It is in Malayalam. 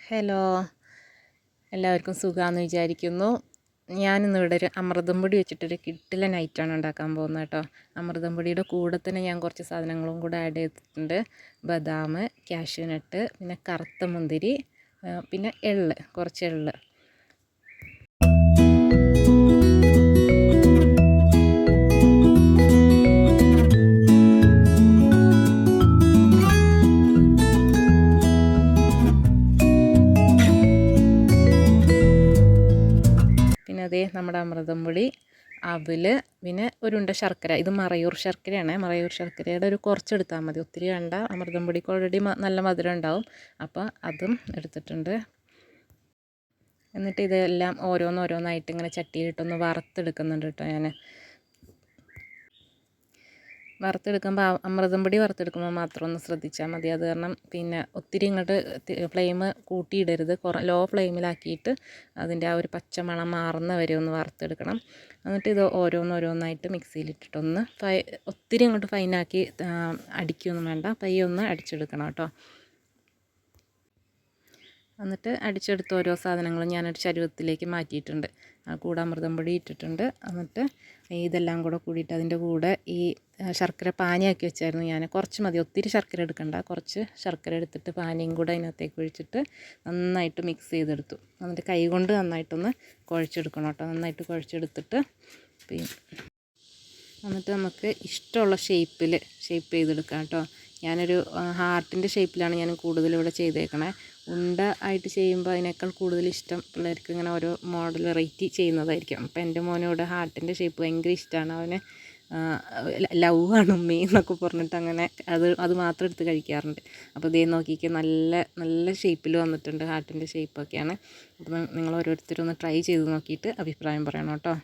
ഹലോ, എല്ലാവർക്കും സുഖമാണെന്ന് വിചാരിക്കുന്നു. ഞാനിന്നിവിടെ ഒരു അമൃതം പൊടി വെച്ചിട്ടൊരു കിടിലൻ നൈറ്റാണ് ഉണ്ടാക്കാൻ പോകുന്നത് കേട്ടോ. അമൃതം പൊടിയുടെ കൂടെ തന്നെ ഞാൻ കുറച്ച് സാധനങ്ങളും കൂടെ ആഡ് ചെയ്തിട്ടുണ്ട്. ബദാം, കാഷ്യൂനട്ട്, പിന്നെ കറുത്ത മുന്തിരി, പിന്നെ കുറച്ച് എള്ള്. പിന്നെ അതേ നമ്മുടെ അമൃതം പൊടി, അവൽ, പിന്നെ ഒരുണ്ട ശർക്കര. ഇത് മറയൂർ ശർക്കരയാണ്. മറയൂർ ശർക്കരയുടെ ഒരു കുറച്ചെടുത്താൽ മതി, ഒത്തിരി വേണ്ട. അമൃതം പൊടിക്ക് ഓൾറെഡി നല്ല മധുരം ഉണ്ടാവും, അപ്പോൾ അതും എടുത്തിട്ടുണ്ട്. എന്നിട്ട് ഇതെല്ലാം ഓരോന്നോരോന്നായിട്ട് ഇങ്ങനെ ചട്ടിയിലിട്ടൊന്ന് വറുത്തെടുക്കുന്നുണ്ട് കേട്ടോ. ഞാൻ വറുത്തെടുക്കുമ്പോൾ അമൃതം പൊടി വറുത്തെടുക്കുമ്പോൾ മാത്രം ഒന്ന് ശ്രദ്ധിച്ചാൽ മതി. അത് കാരണം പിന്നെ ഒത്തിരി ഇങ്ങോട്ട് ഫ്ലെയിം കൂട്ടിയിടരുത്. ലോ ഫ്ലെയിമിലാക്കിയിട്ട് അതിൻ്റെ ആ ഒരു പച്ചമണം മാറുന്ന വരെ ഒന്ന് വറുത്തെടുക്കണം. എന്നിട്ട് ഇത് ഓരോന്നോരോന്നായിട്ട് മിക്സിയിലിട്ടിട്ടൊന്ന് ഒത്തിരി അങ്ങോട്ട് ഫൈനാക്കി അടിക്കുകയൊന്നും വേണ്ട, പയ്യെ ഒന്ന് അടിച്ചെടുക്കണം കേട്ടോ. എന്നിട്ട് അടിച്ചെടുത്ത ഓരോ സാധനങ്ങളും ഞാനൊരു ചരുവത്തിലേക്ക് മാറ്റിയിട്ടുണ്ട്. കൂടെ അമൃതം പൊടി ഇട്ടിട്ടുണ്ട്. എന്നിട്ട് ഇതെല്ലാം കൂടെ കൂടിയിട്ട് അതിൻ്റെ കൂടെ ഈ ശർക്കര പാനിയാക്കി വെച്ചായിരുന്നു ഞാൻ. കുറച്ച് മതി, ഒത്തിരി ശർക്കര എടുക്കണ്ട. കുറച്ച് ശർക്കര എടുത്തിട്ട് പാനിയും കൂടെ അതിനകത്തേക്ക് ഒഴിച്ചിട്ട് നന്നായിട്ട് മിക്സ് ചെയ്തെടുത്തു. എന്നിട്ട് കൈ കൊണ്ട് നന്നായിട്ടൊന്ന് കുഴച്ചെടുക്കണം കേട്ടോ. നന്നായിട്ട് കുഴച്ചെടുത്തിട്ട് എന്നിട്ട് നമുക്ക് ഇഷ്ടമുള്ള ഷേപ്പ് ചെയ്തെടുക്കാം കേട്ടോ. ഞാനൊരു ഹാർട്ടിൻ്റെ ഷേപ്പിലാണ് ഞാൻ കൂടുതലിവിടെ ചെയ്തേക്കണേ. ഉണ്ട ആയിട്ട് ചെയ്യുമ്പോൾ അതിനേക്കാൾ കൂടുതൽ ഇഷ്ടം പിള്ളേർക്ക് ഇങ്ങനെ ഓരോ മോഡൽ വെറൈറ്റി ചെയ്യുന്നതായിരിക്കും. അപ്പോൾ എൻ്റെ മോനോട് ഹാർട്ടിൻ്റെ ഷേപ്പ് ഭയങ്കര ഇഷ്ടമാണ്. അവന് ലവ് ആണ് ഉമ്മി എന്നൊക്കെ പറഞ്ഞിട്ട് അങ്ങനെ അത് മാത്രം എടുത്ത് കഴിക്കാറുണ്ട്. അപ്പോൾ ഇതേ നോക്കിക്ക് നല്ല ഷേപ്പിൽ വന്നിട്ടുണ്ട്. ഹാർട്ടിൻ്റെ ഷേപ്പൊക്കെയാണ്. അപ്പോൾ നിങ്ങൾ ഓരോരുത്തരും ഒന്ന് ട്രൈ ചെയ്ത് നോക്കിയിട്ട് അഭിപ്രായം പറയണം കേട്ടോ.